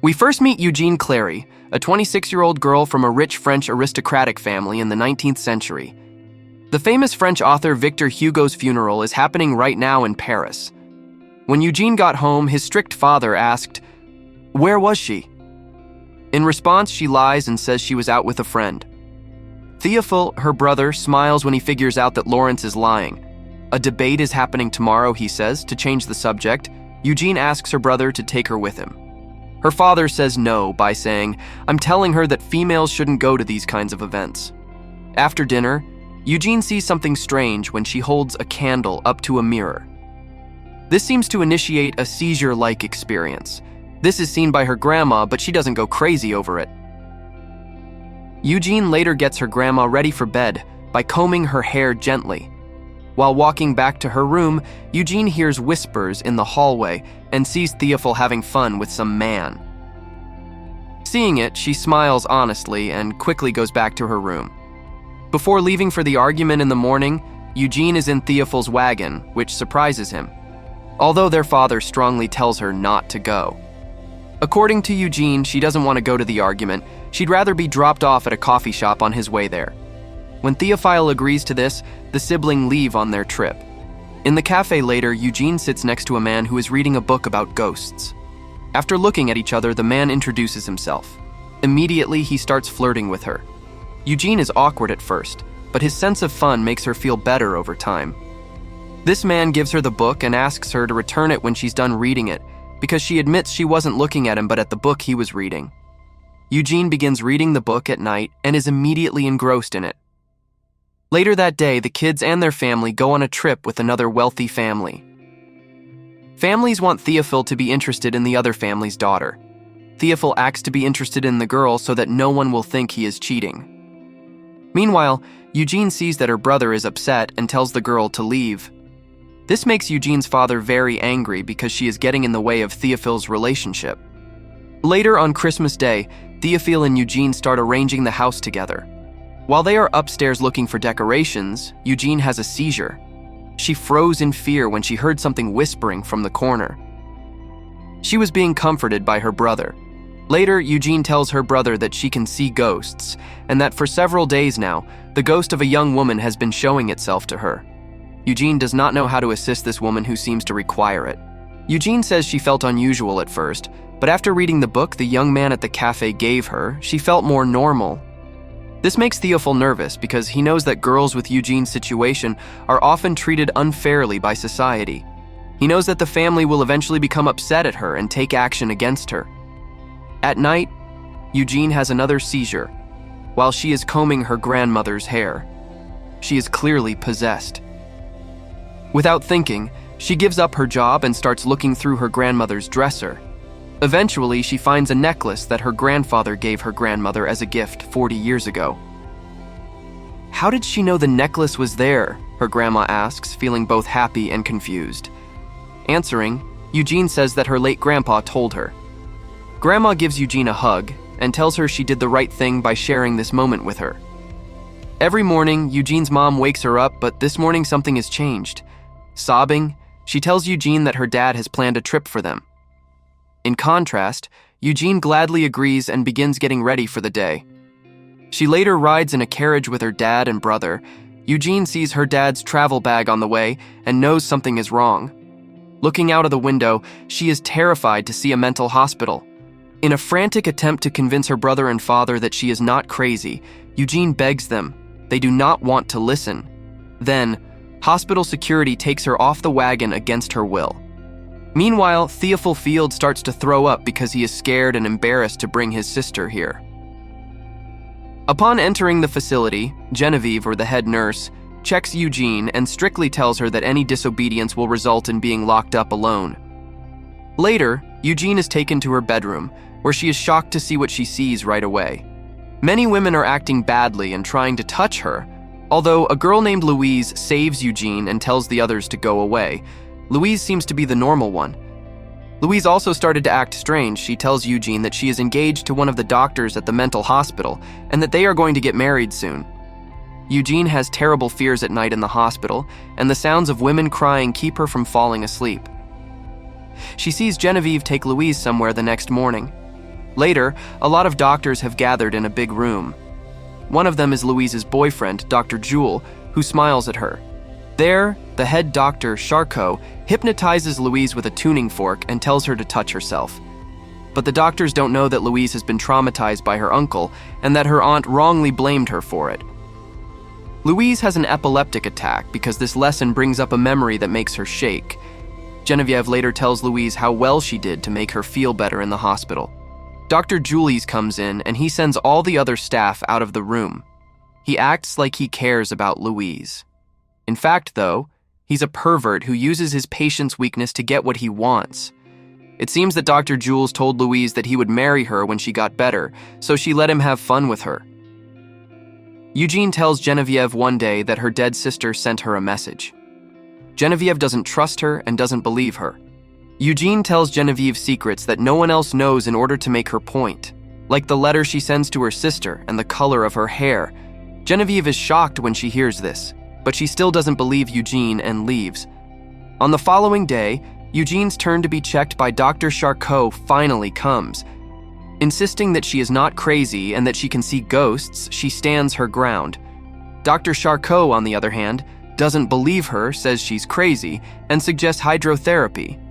We first meet Eugénie Clary, a 26-year-old girl from a rich French aristocratic family in the 19th century. The famous French author Victor Hugo's funeral is happening right now in Paris. When Eugénie got home, his strict father asked, "Where was she?" In response, she lies and says she was out with a friend. Théophile, her brother, smiles when he figures out that Lawrence is lying. A debate is happening tomorrow, he says. To change the subject, Eugénie asks her brother to take her with him. Her father says no by saying, "I'm telling her that females shouldn't go to these kinds of events." After dinner, Eugénie sees something strange when she holds a candle up to a mirror. This seems to initiate a seizure-like experience. This is seen by her grandma, but she doesn't go crazy over it. Eugénie later gets her grandma ready for bed by combing her hair gently. While walking back to her room, Eugénie hears whispers in the hallway and sees Théophile having fun with some man. Seeing it, she smiles honestly and quickly goes back to her room. Before leaving for the argument in the morning, Eugénie is in Théophile's wagon, which surprises him, although their father strongly tells her not to go. According to Eugénie, she doesn't want to go to the argument. She'd rather be dropped off at a coffee shop on his way there. When Théophile agrees to this, the siblings leave on their trip. In the cafe later, Eugénie sits next to a man who is reading a book about ghosts. After looking at each other, the man introduces himself. Immediately, he starts flirting with her. Eugénie is awkward at first, but his sense of fun makes her feel better over time. This man gives her the book and asks her to return it when she's done reading it, because she admits she wasn't looking at him but at the book he was reading. Eugénie begins reading the book at night and is immediately engrossed in it. Later that day, the kids and their family go on a trip with another wealthy family. Families want Théophile to be interested in the other family's daughter. Théophile acts to be interested in the girl so that no one will think he is cheating. Meanwhile, Eugénie sees that her brother is upset and tells the girl to leave. This makes Eugénie's father very angry because she is getting in the way of Théophile's relationship. Later on Christmas Day, Théophile and Eugénie start arranging the house together. While they are upstairs looking for decorations, Eugénie has a seizure. She froze in fear when she heard something whispering from the corner. She was being comforted by her brother. Later, Eugénie tells her brother that she can see ghosts, and that for several days now, the ghost of a young woman has been showing itself to her. Eugénie does not know how to assist this woman who seems to require it. Eugénie says she felt unusual at first, but after reading the book the young man at the cafe gave her, she felt more normal. This makes Théophile nervous because he knows that girls with Eugénie's situation are often treated unfairly by society. He knows that the family will eventually become upset at her and take action against her. At night, Eugénie has another seizure while she is combing her grandmother's hair. She is clearly possessed. Without thinking, she gives up her job and starts looking through her grandmother's dresser. Eventually, she finds a necklace that her grandfather gave her grandmother as a gift 40 years ago. How did she know the necklace was there? Her grandma asks, feeling both happy and confused. Answering, Eugénie says that her late grandpa told her. Grandma gives Eugénie a hug and tells her she did the right thing by sharing this moment with her. Every morning, Eugénie's mom wakes her up, but this morning something has changed. Sobbing, she tells Eugénie that her dad has planned a trip for them. In contrast, Eugénie gladly agrees and begins getting ready for the day. She later rides in a carriage with her dad and brother. Eugénie sees her dad's travel bag on the way and knows something is wrong. Looking out of the window, she is terrified to see a mental hospital. In a frantic attempt to convince her brother and father that she is not crazy, Eugénie begs them. They do not want to listen. Then, hospital security takes her off the wagon against her will. Meanwhile, Théophile Field starts to throw up because he is scared and embarrassed to bring his sister here. Upon entering the facility, Geneviève, or the head nurse, checks Eugénie and strictly tells her that any disobedience will result in being locked up alone. Later, Eugénie is taken to her bedroom, where she is shocked to see what she sees right away. Many women are acting badly and trying to touch her, although a girl named Louise saves Eugénie and tells the others to go away. Louise seems to be the normal one. Louise also started to act strange. She tells Eugénie that she is engaged to one of the doctors at the mental hospital and that they are going to get married soon. Eugénie has terrible fears at night in the hospital, and the sounds of women crying keep her from falling asleep. She sees Geneviève take Louise somewhere the next morning. Later, a lot of doctors have gathered in a big room. One of them is Louise's boyfriend, Dr. Jewel, who smiles at her. There, the head doctor, Charcot, hypnotizes Louise with a tuning fork and tells her to touch herself. But the doctors don't know that Louise has been traumatized by her uncle and that her aunt wrongly blamed her for it. Louise has an epileptic attack because this lesson brings up a memory that makes her shake. Geneviève later tells Louise how well she did to make her feel better in the hospital. Dr. Julies comes in and he sends all the other staff out of the room. He acts like he cares about Louise. In fact, though, he's a pervert who uses his patient's weakness to get what he wants. It seems that Dr. Jules told Louise that he would marry her when she got better, so she let him have fun with her. Eugénie tells Geneviève one day that her dead sister sent her a message. Geneviève doesn't trust her and doesn't believe her. Eugénie tells Geneviève secrets that no one else knows in order to make her point, like the letter she sends to her sister and the color of her hair. Geneviève is shocked when she hears this, but she still doesn't believe Eugénie and leaves. On the following day, Eugénie's turn to be checked by Dr. Charcot finally comes. Insisting that she is not crazy and that she can see ghosts, she stands her ground. Dr. Charcot, on the other hand, doesn't believe her, says she's crazy, and suggests hydrotherapy.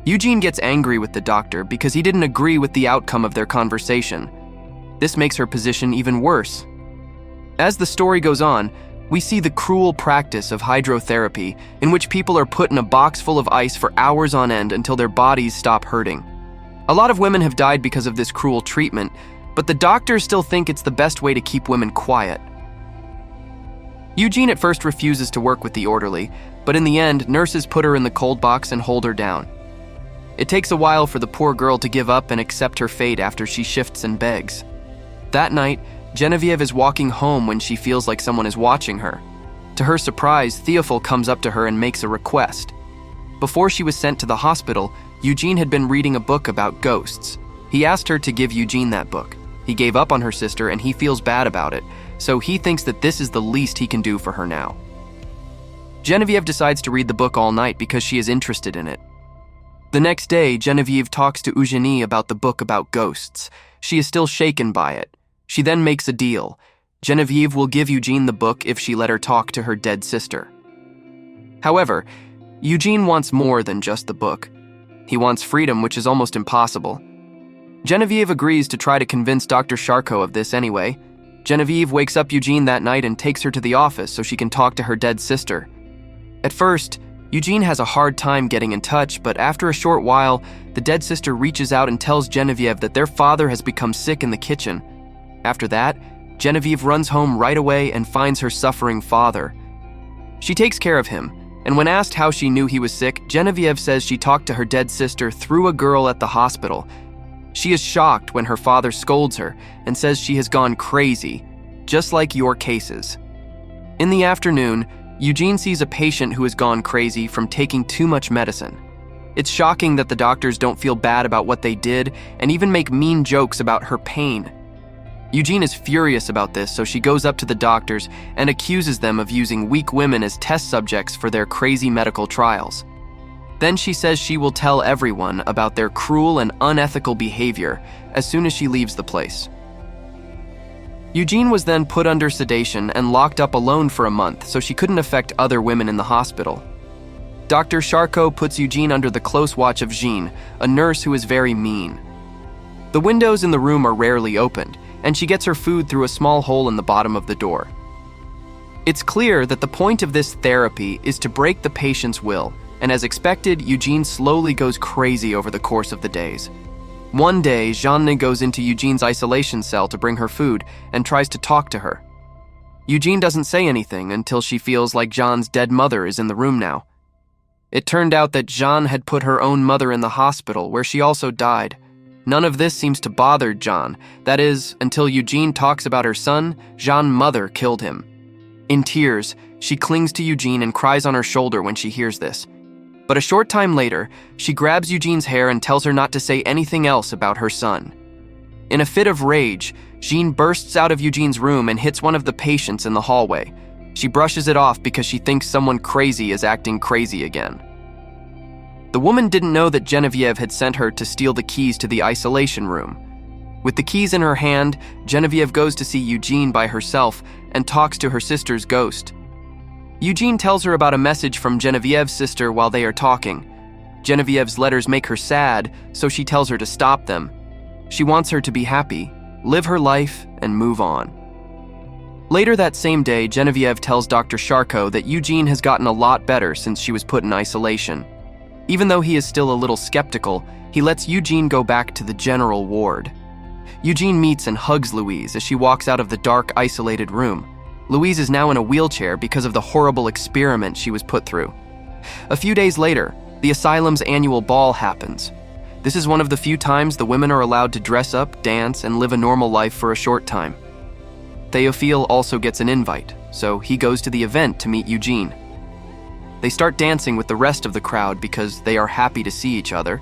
Eugénie gets angry with the doctor because he didn't agree with the outcome of their conversation. This makes her position even worse. As the story goes on, we see the cruel practice of hydrotherapy, in which people are put in a box full of ice for hours on end until their bodies stop hurting. A lot of women have died because of this cruel treatment, but the doctors still think it's the best way to keep women quiet. Eugénie at first refuses to work with the orderly, but in the end, nurses put her in the cold box and hold her down. It takes a while for the poor girl to give up and accept her fate after she shifts and begs. That night, Geneviève is walking home when she feels like someone is watching her. To her surprise, Théophile comes up to her and makes a request. Before she was sent to the hospital, Eugénie had been reading a book about ghosts. He asked her to give Eugénie that book. He gave up on her sister and he feels bad about it, so he thinks that this is the least he can do for her now. Geneviève decides to read the book all night because she is interested in it. The next day, Geneviève talks to Eugénie about the book about ghosts. She is still shaken by it. She then makes a deal. Geneviève will give Eugénie the book if she let her talk to her dead sister. However, Eugénie wants more than just the book. He wants freedom, which is almost impossible. Geneviève agrees to try to convince Dr. Charcot of this anyway. Geneviève wakes up Eugénie that night and takes her to the office so she can talk to her dead sister. At first, Eugénie has a hard time getting in touch, but after a short while, the dead sister reaches out and tells Geneviève that their father has become sick in the kitchen. After that, Geneviève runs home right away and finds her suffering father. She takes care of him, and when asked how she knew he was sick, Geneviève says she talked to her dead sister through a girl at the hospital. She is shocked when her father scolds her and says she has gone crazy, just like your cases. In the afternoon, Eugénie sees a patient who has gone crazy from taking too much medicine. It's shocking that the doctors don't feel bad about what they did and even make mean jokes about her pain. Eugénie is furious about this, so she goes up to the doctors and accuses them of using weak women as test subjects for their crazy medical trials. Then she says she will tell everyone about their cruel and unethical behavior as soon as she leaves the place. Eugénie was then put under sedation and locked up alone for a month so she couldn't affect other women in the hospital. Dr. Charcot puts Eugénie under the close watch of Jean, a nurse who is very mean. The windows in the room are rarely opened, and she gets her food through a small hole in the bottom of the door. It's clear that the point of this therapy is to break the patient's will, and as expected, Eugénie slowly goes crazy over the course of the days. One day, Jeanne goes into Eugénie's isolation cell to bring her food and tries to talk to her. Eugénie doesn't say anything until she feels like Jeanne's dead mother is in the room now. It turned out that Jeanne had put her own mother in the hospital, where she also died. None of this seems to bother Jeanne, that is, until Eugénie talks about her son, Jeanne's mother killed him. In tears, she clings to Eugénie and cries on her shoulder when she hears this. But a short time later, she grabs Eugenie's hair and tells her not to say anything else about her son. In a fit of rage, Jean bursts out of Eugenie's room and hits one of the patients in the hallway. She brushes it off because she thinks someone crazy is acting crazy again. The woman didn't know that Geneviève had sent her to steal the keys to the isolation room. With the keys in her hand, Geneviève goes to see Eugénie by herself and talks to her sister's ghost. Eugénie tells her about a message from Geneviève's sister while they are talking. Geneviève's letters make her sad, so she tells her to stop them. She wants her to be happy, live her life, and move on. Later that same day, Geneviève tells Dr. Charcot that Eugénie has gotten a lot better since she was put in isolation. Even though he is still a little skeptical, he lets Eugénie go back to the general ward. Eugénie meets and hugs Louise as she walks out of the dark, isolated room. Louise is now in a wheelchair because of the horrible experiment she was put through. A few days later, the asylum's annual ball happens. This is one of the few times the women are allowed to dress up, dance, and live a normal life for a short time. Théophile also gets an invite, so he goes to the event to meet Eugénie. They start dancing with the rest of the crowd because they are happy to see each other.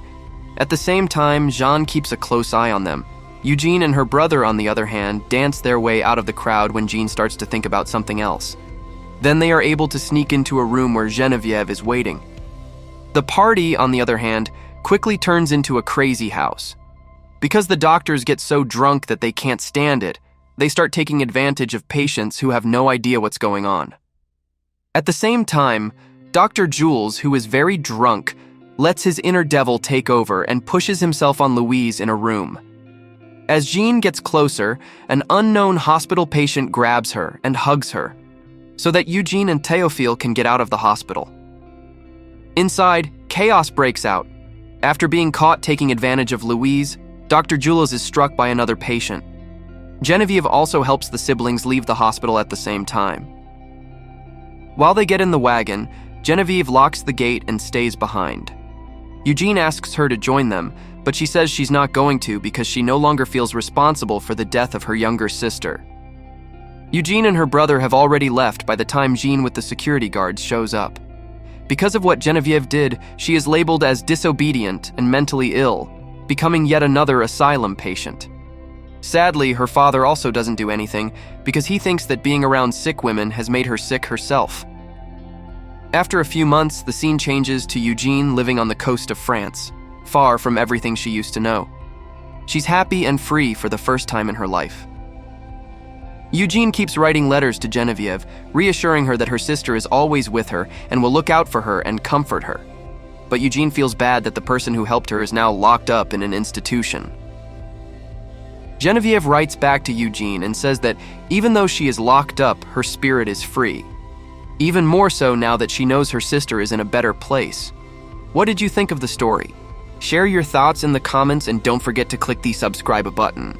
At the same time, Jean keeps a close eye on them. Eugénie and her brother, on the other hand, dance their way out of the crowd when Jean starts to think about something else. Then they are able to sneak into a room where Geneviève is waiting. The party, on the other hand, quickly turns into a crazy house. Because the doctors get so drunk that they can't stand it, they start taking advantage of patients who have no idea what's going on. At the same time, Dr. Jules, who is very drunk, lets his inner devil take over and pushes himself on Louise in a room. As Jean gets closer, an unknown hospital patient grabs her and hugs her, so that Eugénie and Théophile can get out of the hospital. Inside, chaos breaks out. After being caught taking advantage of Louise, Dr. Jules is struck by another patient. Geneviève also helps the siblings leave the hospital at the same time. While they get in the wagon, Geneviève locks the gate and stays behind. Eugénie asks her to join them, but she says she's not going to because she no longer feels responsible for the death of her younger sister. Eugénie and her brother have already left by the time Jean with the security guards shows up. Because of what Geneviève did, she is labeled as disobedient and mentally ill, becoming yet another asylum patient. Sadly, her father also doesn't do anything because he thinks that being around sick women has made her sick herself. After a few months, the scene changes to Eugénie living on the coast of France, far from everything she used to know. She's happy and free for the first time in her life. Eugénie keeps writing letters to Geneviève, reassuring her that her sister is always with her and will look out for her and comfort her. But Eugénie feels bad that the person who helped her is now locked up in an institution. Geneviève writes back to Eugénie and says that even though she is locked up, her spirit is free. Even more so now that she knows her sister is in a better place. What did you think of the story? Share your thoughts in the comments and don't forget to click the subscribe button.